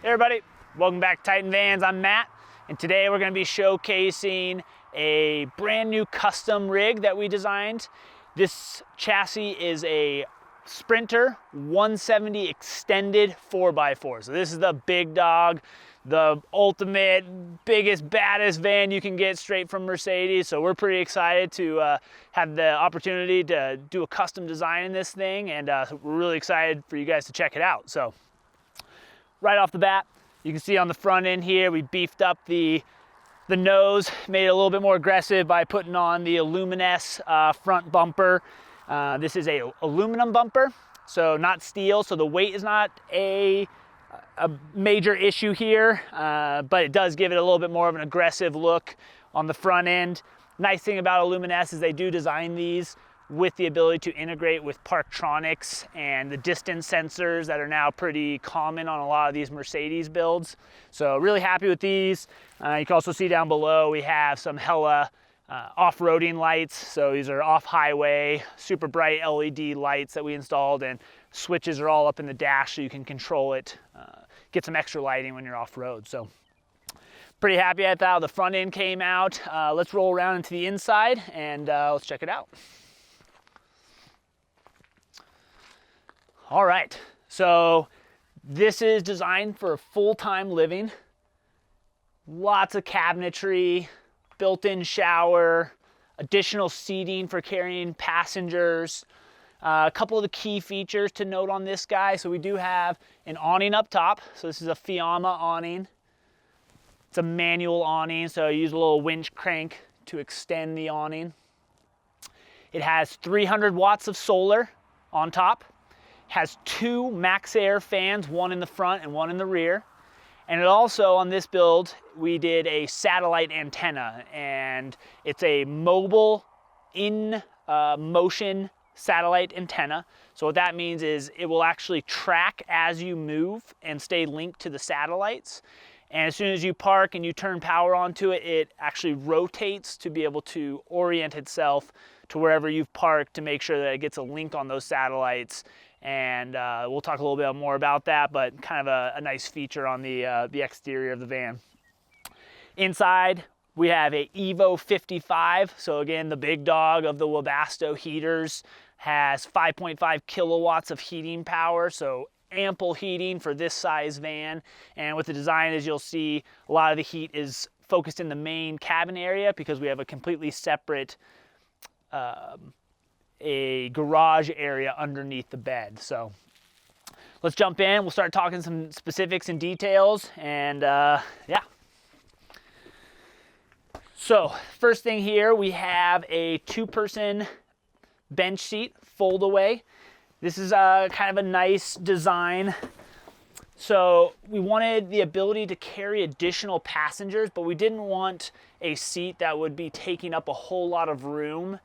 Hey everybody, welcome back to Titan Vans. I'm Matt, and today we're going to be showcasing a brand new custom rig that we designed. This chassis is a Sprinter 170 extended 4x4. So this is the big dog, the ultimate, biggest, baddest van you can get straight from Mercedes. So we're pretty excited to have the opportunity to do a custom design in this thing, and we're really excited for you guys to check it out. So right off the bat, you can see on the front end here, we beefed up the nose, made it a little bit more aggressive by putting on the Aluminess front bumper. This is a aluminum bumper, so not steel, so the weight is not a major issue here, but it does give it a little bit more of an aggressive look on the front end. Nice thing about Aluminess is they do design these with the ability to integrate with Parktronics and the distance sensors that are now pretty common on a lot of these Mercedes builds. So really happy with these. You can also see down below we have some hella off-roading lights. So these are off-highway, super bright LED lights that we installed, and switches are all up in the dash so you can control it, get some extra lighting when you're off-road. So pretty happy at how the front end came out. Let's roll around into the inside and let's check it out. All right, so this is designed for full-time living. Lots of cabinetry, built-in shower, additional seating for carrying passengers. A couple of the key features to note on this guy. So we do have an awning up top. So this is a Fiamma awning. It's a manual awning, so you use a little winch crank to extend the awning. It has 300 watts of solar on top. Has two max air fans, one in the front and one in the rear. And it also, on this build, we did a satellite antenna, and it's a mobile in motion satellite antenna. So what that means is it will actually track as you move and stay linked to the satellites. And as soon as you park and you turn power onto it, it actually rotates to be able to orient itself to wherever you've parked to make sure that it gets a link on those satellites. And we'll talk a little bit more about that, but kind of a nice feature on the exterior of the van. Inside, we have a Evo 55. So again, the big dog of the Webasto heaters, has 5.5 kilowatts of heating power. So ample heating for this size van. And with the design, as you'll see, a lot of the heat is focused in the main cabin area because we have a completely separate a garage area underneath the bed. So let's jump in. We'll start talking some specifics and details, and yeah. So first thing here, we have a two-person bench seat fold away. This is kind of a nice design. So we wanted the ability to carry additional passengers, but we didn't want a seat that would be taking up a whole lot of room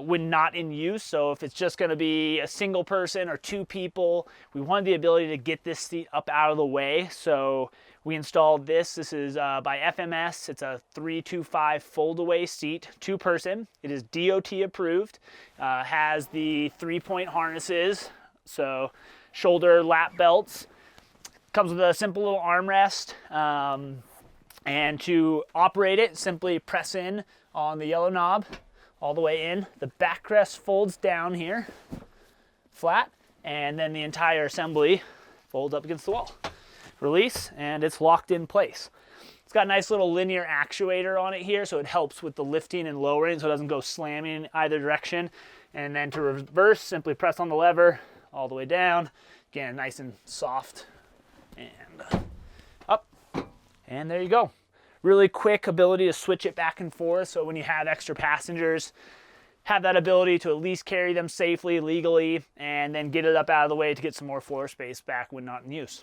when not in use. So if it's just going to be a single person or two people, we wanted the ability to get this seat up out of the way. So we installed this. This is by FMS. It's a 325 fold-away seat, two-person. It is DOT approved. Has the 3-point harnesses, so shoulder lap belts. Comes with a simple little armrest. And to operate it, simply press in on the yellow knob all the way in. The backrest folds down here, flat, and then the entire assembly folds up against the wall. Release, and it's locked in place. It's got a nice little linear actuator on it here, so it helps with the lifting and lowering so it doesn't go slamming in either direction. And then to reverse, simply press on the lever all the way down. Again, nice and soft, and up, and there you go. Really quick ability to switch it back and forth, so when you have extra passengers, have that ability to at least carry them safely, legally, and then get it up out of the way to get some more floor space back when not in use.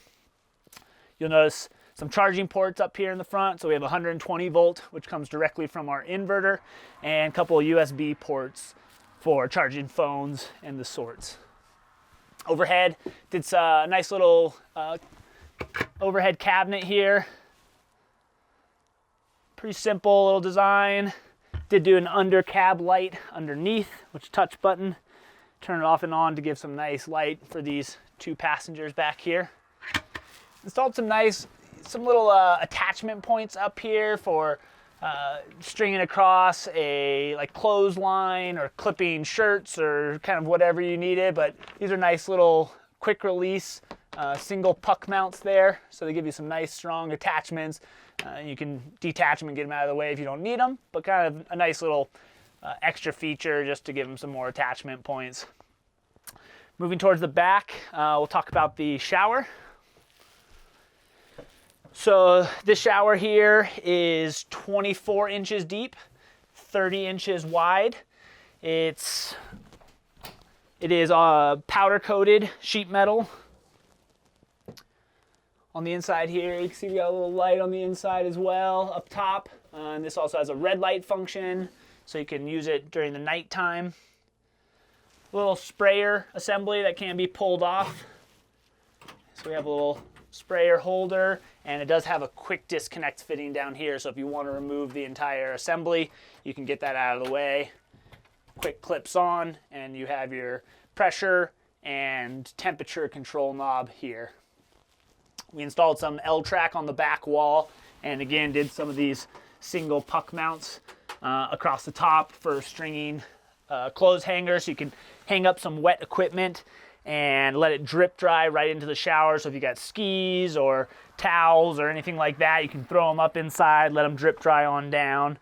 You'll notice some charging ports up here in the front. So we have 120 volt, which comes directly from our inverter, and a couple of USB ports for charging phones and the sorts. Overhead, it's a nice little overhead cabinet here. Pretty simple little design. Did do an under cab light underneath, which touch button. Turn it off and on to give some nice light for these two passengers back here. installed some little attachment points up here for stringing across a clothesline or clipping shirts or kind of whatever you needed. But these are nice little quick release single puck mounts there, so they give you some nice strong attachments. You can detach them and get them out of the way if you don't need them, but kind of a nice little extra feature just to give them some more attachment points. Moving towards the back, we'll talk about the shower. So this shower here is 24 inches deep, 30 inches wide. It is powder coated sheet metal. On the inside here, you can see we got a little light on the inside as well up top. And this also has a red light function, so you can use it during the nighttime. Little sprayer assembly that can be pulled off. So we have a little sprayer holder, and it does have a quick disconnect fitting down here, so if you want to remove the entire assembly, you can get that out of the way. Quick clips on, and you have your pressure and temperature control knob here. We installed some L-track on the back wall, and again did some of these single puck mounts across the top for stringing clothes hangers, so you can hang up some wet equipment and let it drip dry right into the shower. So if you got skis or towels or anything like that, you can throw them up inside, let them drip dry on down.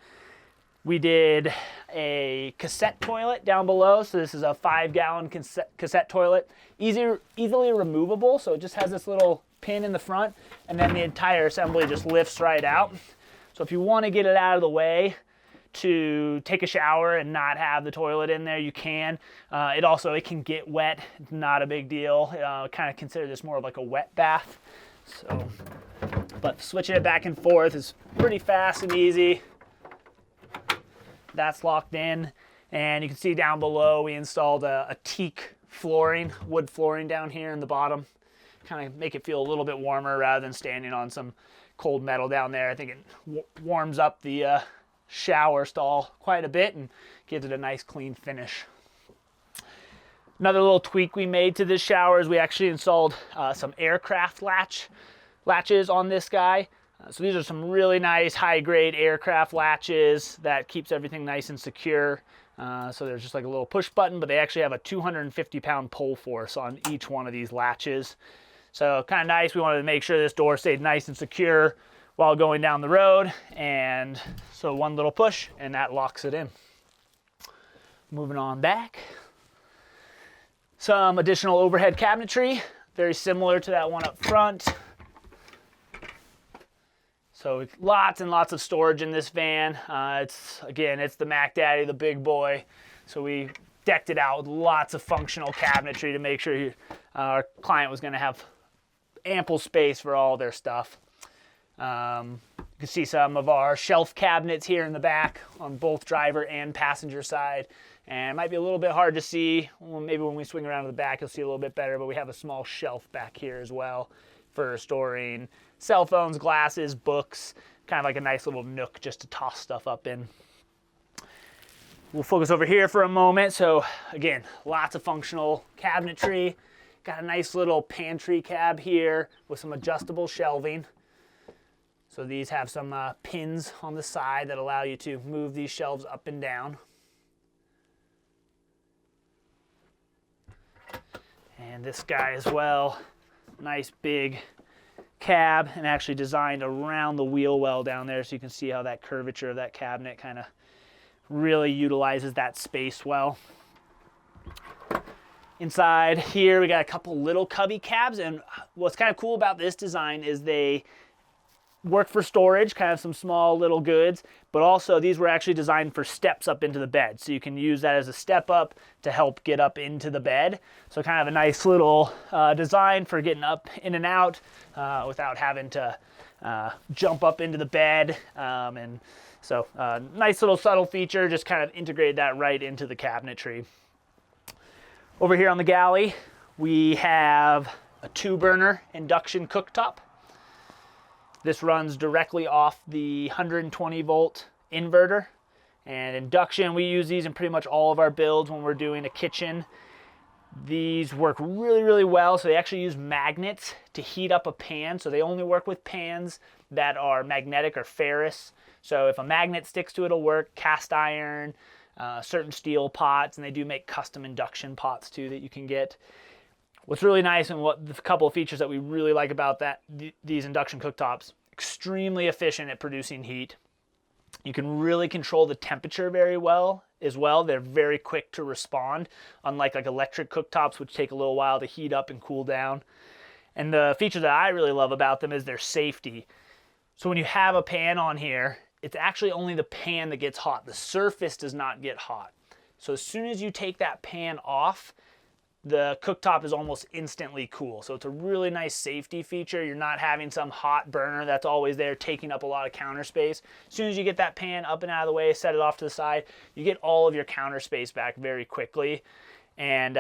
We did a cassette toilet down below. So this is a 5-gallon cassette toilet, easily removable. So it just has this little pin in the front, and then the entire assembly just lifts right out. So if you want to get it out of the way to take a shower and not have the toilet in there, you can. It can get wet. It's not a big deal. Kind of consider this more of like a wet bath. So, but switching it back and forth is pretty fast and easy. That's locked in, and you can see down below we installed a teak flooring, wood flooring down here in the bottom. Kind of make it feel a little bit warmer rather than standing on some cold metal down there. I think it warms up the shower stall quite a bit and gives it a nice clean finish. Another little tweak we made to this shower is we actually installed some aircraft latches on this guy. So these are some really nice high-grade aircraft latches that keeps everything nice and secure. So there's just like a little push button, but they actually have a 250-pound pull force on each one of these latches. So kind of nice. We wanted to make sure this door stayed nice and secure while going down the road, and so one little push and that locks it in. Moving on back, some additional overhead cabinetry, very similar to that one up front. So lots and lots of storage in this van. It's the Mac Daddy, the big boy. So we decked it out with lots of functional cabinetry to make sure our client was going to have ample space for all their stuff. You can see some of our shelf cabinets here in the back on both driver and passenger side. And it might be a little bit hard to see. Well, maybe when we swing around to the back, you'll see a little bit better, but we have a small shelf back here as well for storing cell phones, glasses, books, kind of like a nice little nook just to toss stuff up in. We'll focus over here for a moment. So again, lots of functional cabinetry. Got a nice little pantry cab here with some adjustable shelving. So these have some pins on the side that allow you to move these shelves up and down. And this guy as well, nice big cab, and actually designed around the wheel well down there, so you can see how that curvature of that cabinet kind of really utilizes that space well. Inside here we got a couple little cubby cabs, and what's kind of cool about this design is they work for storage, kind of some small little goods, but also these were actually designed for steps up into the bed. So you can use that as a step up to help get up into the bed. So kind of a nice little design for getting up in and out without having to jump up into the bed. And so nice little subtle feature, just kind of integrated that right into the cabinetry. Over here on the galley, we have a 2-burner induction cooktop. This runs directly off the 120 volt inverter. And induction, we use these in pretty much all of our builds when we're doing a kitchen. These work really, really well. So they actually use magnets to heat up a pan. So they only work with pans that are magnetic or ferrous. So if a magnet sticks to it, it'll work. Cast iron, certain steel pots, and they do make custom induction pots too that you can get. What's really nice and what the couple of features that we really like about these induction cooktops, extremely efficient at producing heat. You can really control the temperature very well as well. They're very quick to respond, unlike like electric cooktops, which take a little while to heat up and cool down. And the feature that I really love about them is their safety. So when you have a pan on here, it's actually only the pan that gets hot. The surface does not get hot. So as soon as you take that pan off, the cooktop is almost instantly cool. So it's a really nice safety feature. You're not having some hot burner that's always there taking up a lot of counter space. As soon as you get that pan up and out of the way, set it off to the side, you get all of your counter space back very quickly. And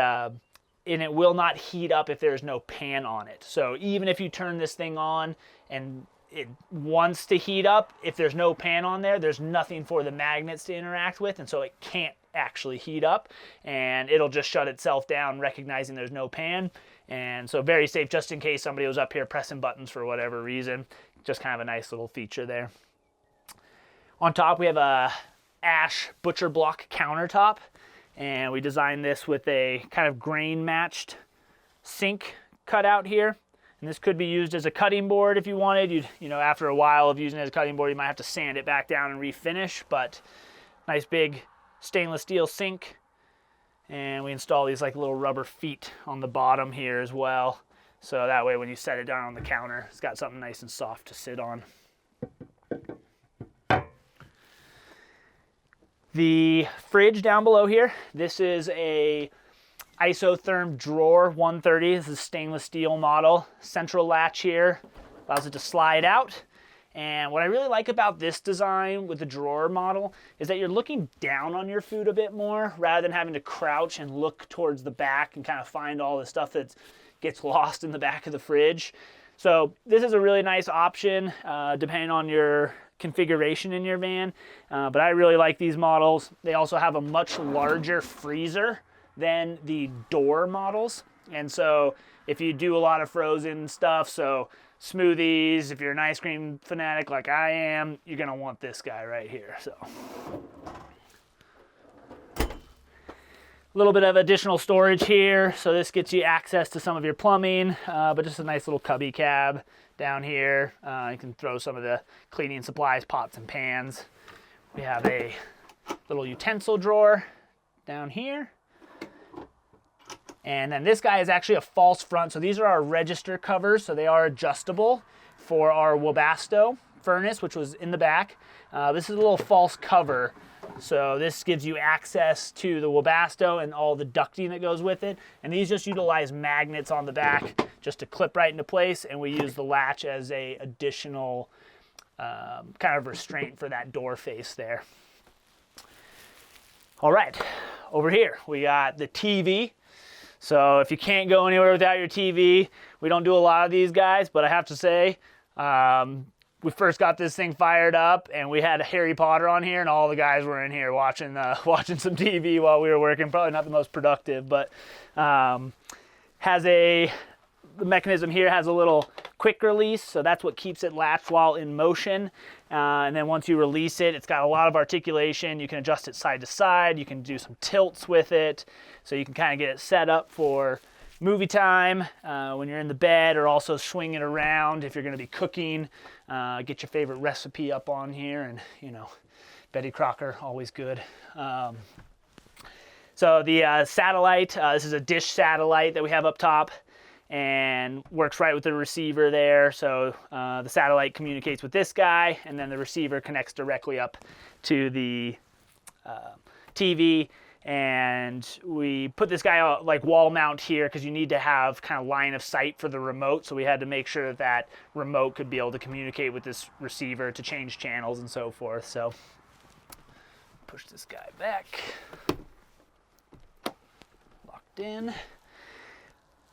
it will not heat up if there's no pan on it. So even if you turn this thing on and it wants to heat up, if there's no pan on there, there's nothing for the magnets to interact with, and so it can't actually heat up, and it'll just shut itself down recognizing there's no pan. And so very safe, just in case somebody was up here pressing buttons for whatever reason. Just kind of a nice little feature there. On top we have a ash butcher block countertop, and we designed this with a kind of grain matched sink cutout here. And this could be used as a cutting board if you wanted. You know, after a while of using it as a cutting board, you might have to sand it back down and refinish, but nice big stainless steel sink. And we install these like little rubber feet on the bottom here as well. So that way when you set it down on the counter, it's got something nice and soft to sit on. The fridge down below here, this is a isotherm drawer 130. This is a stainless steel model. Central latch here allows it to slide out. And what I really like about this design with the drawer model is that you're looking down on your food a bit more rather than having to crouch and look towards the back and kind of find all the stuff that gets lost in the back of the fridge. So this is a really nice option depending on your configuration in your van. But I really like these models. They also have a much larger freezer than the door models. And so if you do a lot of frozen stuff, so smoothies, if you're an ice cream fanatic like I am, you're gonna want this guy right here. So a little bit of additional storage here. So this gets you access to some of your plumbing, but just a nice little cubby cab down here. You can throw some of the cleaning supplies, pots and pans. We have a little utensil drawer down here. And then this guy is actually a false front. So these are our register covers. So they are adjustable for our Webasto furnace, which was in the back. This is a little false cover. So this gives you access to the Webasto and all the ducting that goes with it. And these just utilize magnets on the back just to clip right into place. And we use the latch as a additional kind of restraint for that door face there. All right, over here we got the TV. So if you can't go anywhere without your TV, we don't do a lot of these guys, but I have to say, we first got this thing fired up and we had Harry Potter on here and all the guys were in here watching some TV while we were working. Probably not the most productive, but the mechanism here has a little quick release, so that's what keeps it latched while in motion. And then once you release it, it's got a lot of articulation. You can adjust it side to side. You can do some tilts with it. So you can kind of get it set up for movie time when you're in the bed, or also swing it around if you're going to be cooking. Get your favorite recipe up on here, and you know, Betty Crocker, always good. So the satellite, this is a dish satellite that we have up top, and works right with the receiver there. So the satellite communicates with this guy, and then the receiver connects directly up to the TV. And we put this guy out like wall mount here because you need to have kind of line of sight for the remote. So we had to make sure that that remote could be able to communicate with this receiver to change channels and so forth. So push this guy back. Locked in.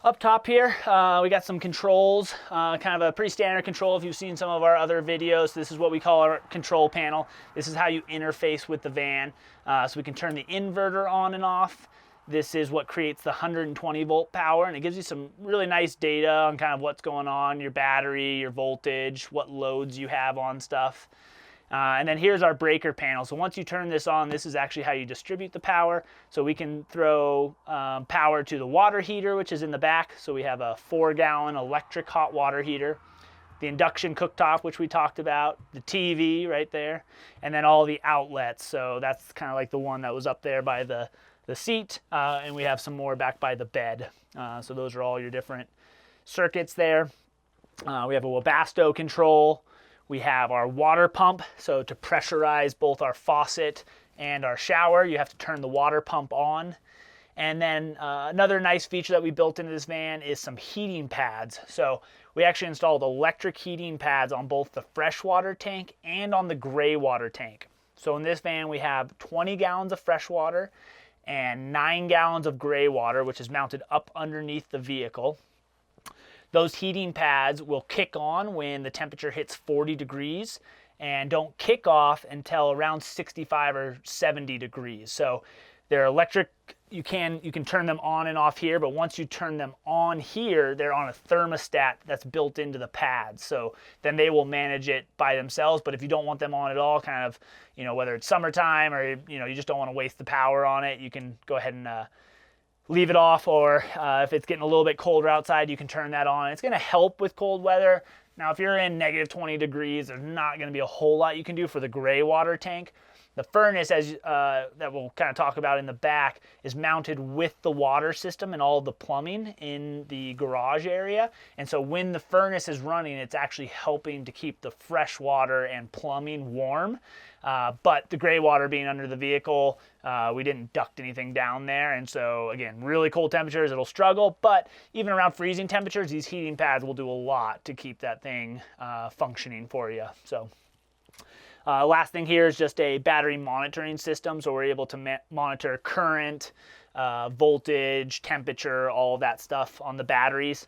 Up top here, we got some controls, kind of a pretty standard control if you've seen some of our other videos. This is what we call our control panel. This is how you interface with the van. So we can turn the inverter on and off, This is what creates the 120 volt power, and it gives you some really nice data on kind of what's going on, your battery, your voltage, what loads you have on stuff. And then here's our breaker panel. So once you turn this on, this is actually how you distribute the power. So we can throw power to the water heater, which is in the back. So we have a 4-gallon electric hot water heater, the induction cooktop, which we talked about, the TV right there, and then all the outlets. So that's kind of like the one that was up there by the seat, and we have some more back by the bed. So those are all your different circuits there. We have a Webasto control. We have our water pump. So to pressurize both our faucet and our shower, you have to turn the water pump on. And then another nice feature that we built into this van is some heating pads. So we actually installed electric heating pads on both the freshwater tank and on the gray water tank. So in this van, we have 20 gallons of fresh water and 9 gallons of gray water, which is mounted up underneath the vehicle. Those heating pads will kick on when the temperature hits 40 degrees and don't kick off until around 65 or 70 degrees. So they're electric. You can turn them on and off here, but once you turn them on here, they're on a thermostat that's built into the pads. So then they will manage it by themselves. But if you don't want them on at all, kind of, whether it's summertime or, you just don't want to waste the power on it, you can go ahead and leave it off. Or if it's getting a little bit colder outside, you can turn that on. It's going to help with cold weather. Now, if you're in negative 20 degrees, there's not going to be a whole lot you can do for the gray water tank. The furnace, as that we'll kind of talk about in the back, is mounted with the water system and all the plumbing in the garage area. And so when the furnace is running, it's actually helping to keep the fresh water and plumbing warm. But the gray water being under the vehicle, we didn't duct anything down there. And so, again, really cold temperatures, it'll struggle. But even around freezing temperatures, these heating pads will do a lot to keep that thing functioning for you. So. Last thing here is just a battery monitoring system, so we're able to monitor current, voltage, temperature, all of that stuff on the batteries.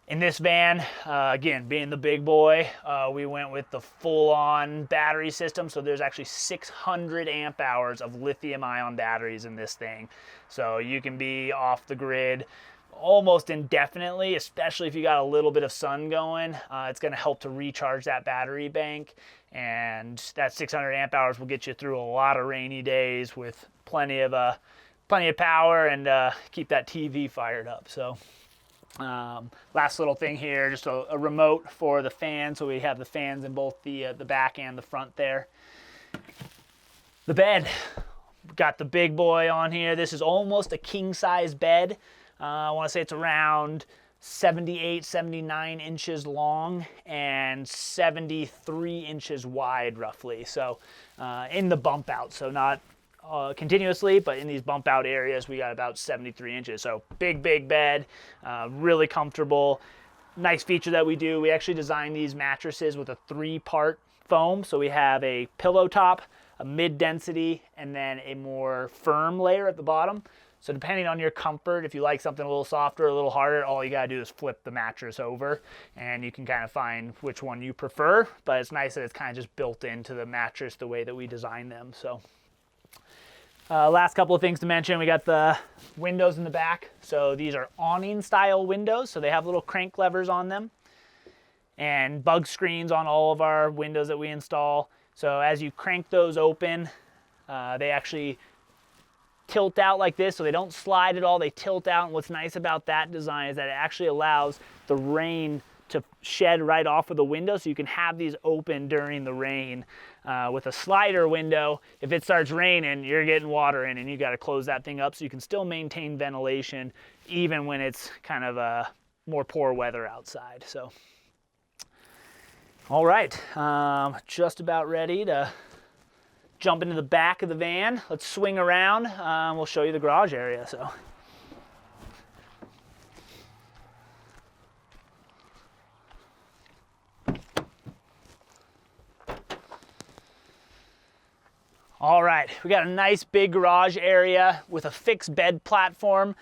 In this van, again, being the big boy, we went with the full-on battery system, so there's actually 600 amp hours of lithium-ion batteries in this thing. So you can be off the grid almost indefinitely, especially if you got a little bit of sun going. It's going to help to recharge that battery bank, and that 600 amp hours will get you through a lot of rainy days with plenty of power and keep that TV fired up. So last little thing here, just a remote for the fan. So we have the fans in both the back and the front there. The bed, got the big boy on here. This is almost a king size bed. I want to say it's around 78, 79 inches long and 73 inches wide roughly. So in the bump out, so not continuously, but in these bump out areas, we got about 73 inches. So big bed, really comfortable. Nice feature that we do, we actually designed these mattresses with a 3-part foam. So we have a pillow top, a mid-density, and then a more firm layer at the bottom. So depending on your comfort, if you like something a little softer, a little harder, all you gotta do is flip the mattress over and you can kind of find which one you prefer. But it's nice that it's kind of just built into the mattress the way that we designed them. So last couple of things to mention, we got the windows in the back. So these are awning style windows. So they have little crank levers on them and bug screens on all of our windows that we install. So as you crank those open, they actually tilt out like this, so they don't slide at all, they tilt out. And what's nice about that design is that it actually allows the rain to shed right off of the window, so you can have these open during the rain. With a slider window, if it starts raining, you're getting water in and you got to close that thing up so you can still maintain ventilation even when it's kind of more poor weather outside. So all right, just about ready to jump into the back of the van. Let's swing around. We'll show you the garage area. So. All right, we got a nice big garage area with a fixed bed platform.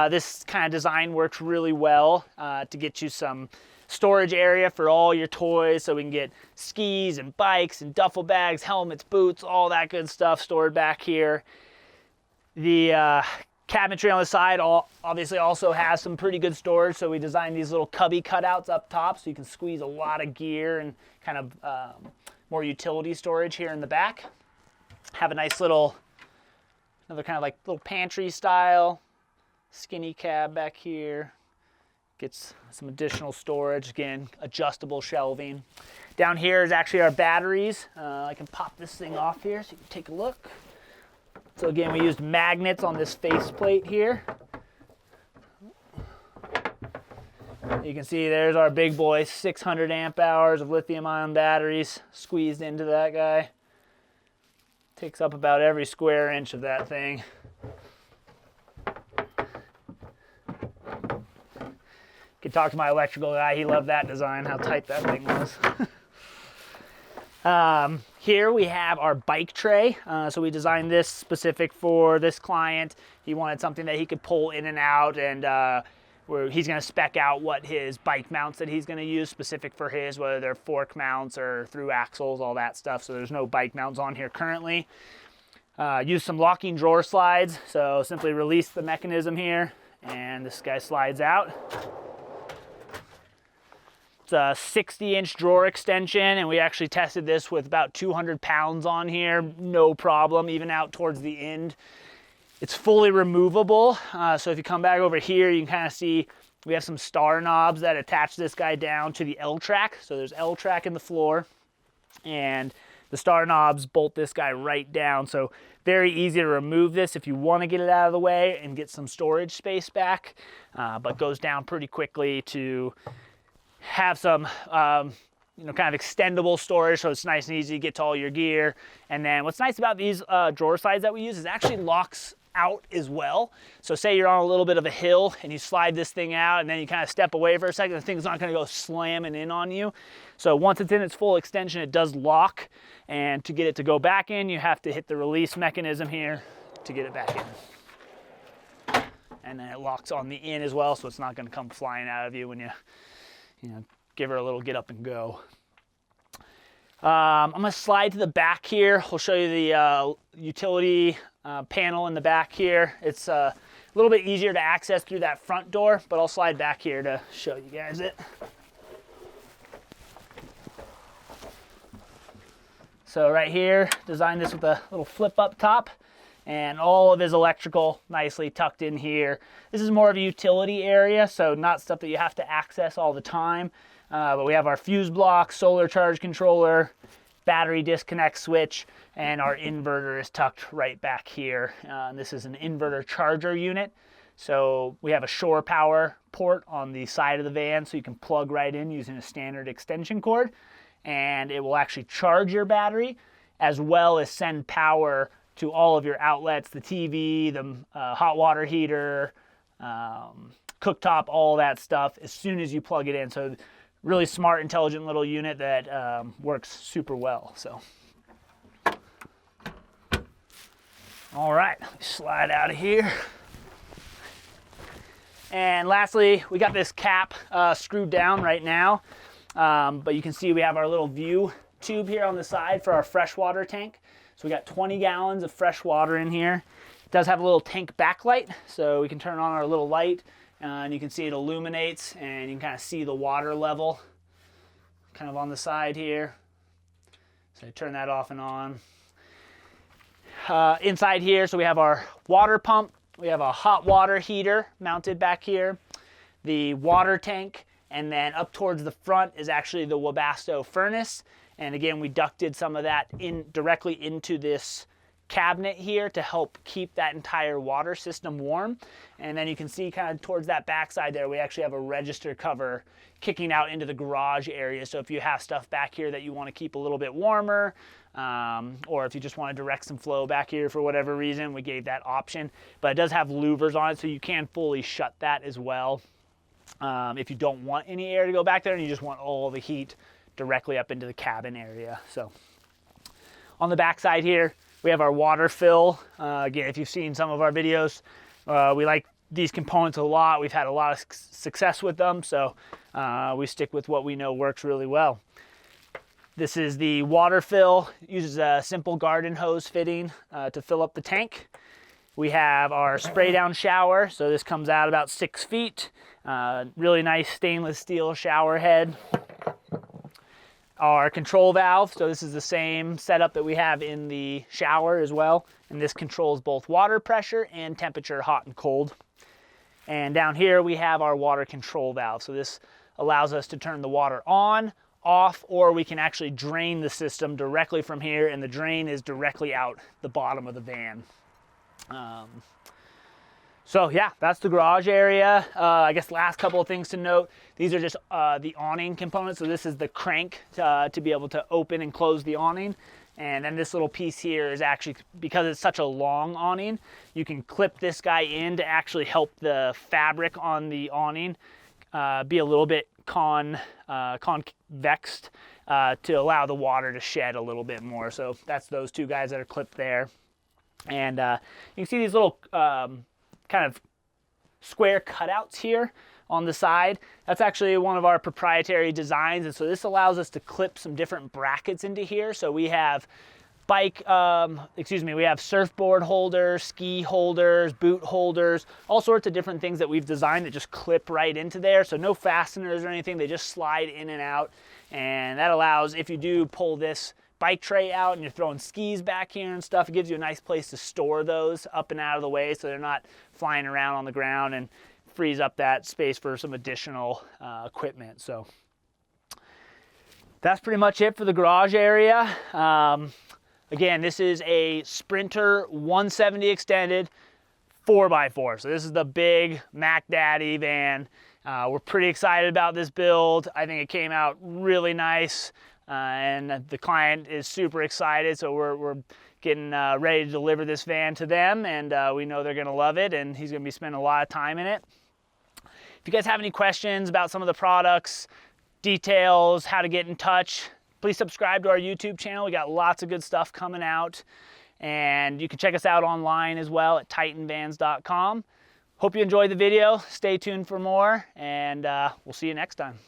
This kind of design works really well to get you some storage area for all your toys, so we can get skis and bikes and duffel bags, helmets, boots, all that good stuff stored back here. The Cabinetry on the side obviously also has some pretty good storage, so we designed these little cubby cutouts up top so you can squeeze a lot of gear and kind of more utility storage here in the back. Have a nice little, another kind of like little pantry style, skinny cab back here. Gets some additional storage, again, adjustable shelving. Down here is actually our batteries. I can pop this thing off here so you can take a look. So again, we used magnets on this faceplate here. You can see there's our big boy, 600 amp hours of lithium ion batteries squeezed into that guy. Takes up about every square inch of that thing. Could talk to my electrical guy, he loved that design, how tight that thing was. Here we have our bike tray. So we designed this specific for this client. He wanted something that he could pull in and out, and where he's going to spec out what his bike mounts that he's going to use specific for his, whether they're fork mounts or through axles, all that stuff. So there's no bike mounts on here currently. Use some locking drawer slides. So simply release the mechanism here, and this guy slides out. It's a 60-inch drawer extension, and we actually tested this with about 200 pounds on here, no problem, even out towards the end. It's fully removable, so if you come back over here, you can kind of see we have some star knobs that attach this guy down to the L-track. So there's L-track in the floor, and the star knobs bolt this guy right down. So very easy to remove this if you want to get it out of the way and get some storage space back, but goes down pretty quickly to have some you know, kind of extendable storage, so it's nice and easy to get to all your gear. And then what's nice about these drawer slides that we use is it actually locks out as well. So say you're on a little bit of a hill and you slide this thing out and then you kind of step away for a second, the thing's not going to go slamming in on you. So once it's in its full extension, it does lock, and to get it to go back in, you have to hit the release mechanism here to get it back in. And then it locks on the in as well, so it's not going to come flying out of you when you know, give her a little get up and go. I'm going to slide to the back here. We'll show you the utility panel in the back here. It's a little bit easier to access through that front door, but I'll slide back here to show you guys it. So right here, designed this with a little flip up top, and all of his electrical nicely tucked in here. This is more of a utility area, so not stuff that you have to access all the time. But we have our fuse block, solar charge controller, battery disconnect switch, and our inverter is tucked right back here. This is an inverter charger unit. So we have a shore power port on the side of the van, so you can plug right in using a standard extension cord, and it will actually charge your battery as well as send power to all of your outlets, the TV, the hot water heater, cooktop, all that stuff as soon as you plug it in. So really smart, intelligent little unit that works super well. So, all right, let me slide out of here. And lastly, we got this cap screwed down right now, but you can see we have our little view tube here on the side for our freshwater tank. So we got 20 gallons of fresh water in here. It does have a little tank backlight, so we can turn on our little light, and you can see it illuminates, and you can kind of see the water level kind of on the side here. So turn that off and on. Inside here, so we have our water pump. We have a hot water heater mounted back here, the water tank, and then up towards the front is actually the Webasto furnace. And again, we ducted some of that in directly into this cabinet here to help keep that entire water system warm. And then you can see kind of towards that backside there, we actually have a register cover kicking out into the garage area. So if you have stuff back here that you want to keep a little bit warmer, or if you just want to direct some flow back here for whatever reason, we gave that option. But it does have louvers on it, so you can fully shut that as well. If you don't want any air to go back there and you just want all the heat directly up into the cabin area. So on the back side here, we have our water fill. Again, if you've seen some of our videos, we like these components a lot. We've had a lot of success with them, so we stick with what we know works really well. This is the water fill. It uses a simple garden hose fitting to fill up the tank. We have our spray down shower. So this comes out about 6 feet. Really nice stainless steel shower head. Our control valve, so this is the same setup that we have in the shower as well, and this controls both water pressure and temperature, hot and cold. And down here we have our water control valve, so this allows us to turn the water on, off, or we can actually drain the system directly from here, and the drain is directly out the bottom of the van. So yeah, that's the garage area. I guess last couple of things to note, these are just the awning components. So this is the crank to be able to open and close the awning. And then this little piece here is actually, because it's such a long awning, you can clip this guy in to actually help the fabric on the awning be a little bit convexed to allow the water to shed a little bit more. So that's those two guys that are clipped there. And you can see these little kind of square cutouts here on the side. That's actually one of our proprietary designs, and so this allows us to clip some different brackets into here. So we have we have surfboard holders, ski holders, boot holders, all sorts of different things that we've designed that just clip right into there. So no fasteners or anything, they just slide in and out. And that allows, if you do pull this bike tray out and you're throwing skis back here and stuff, it gives you a nice place to store those up and out of the way so they're not flying around on the ground, and frees up that space for some additional equipment. So that's pretty much it for the garage area. Again, this is a Sprinter 170 extended 4x4. So this is the big Mac Daddy van. We're pretty excited about this build. I think it came out really nice. And the client is super excited, so we're getting ready to deliver this van to them, and we know they're going to love it, and he's going to be spending a lot of time in it. If you guys have any questions about some of the products, details, how to get in touch, please subscribe to our YouTube channel. We got lots of good stuff coming out, and you can check us out online as well at titanvans.com. Hope you enjoyed the video. Stay tuned for more, and we'll see you next time.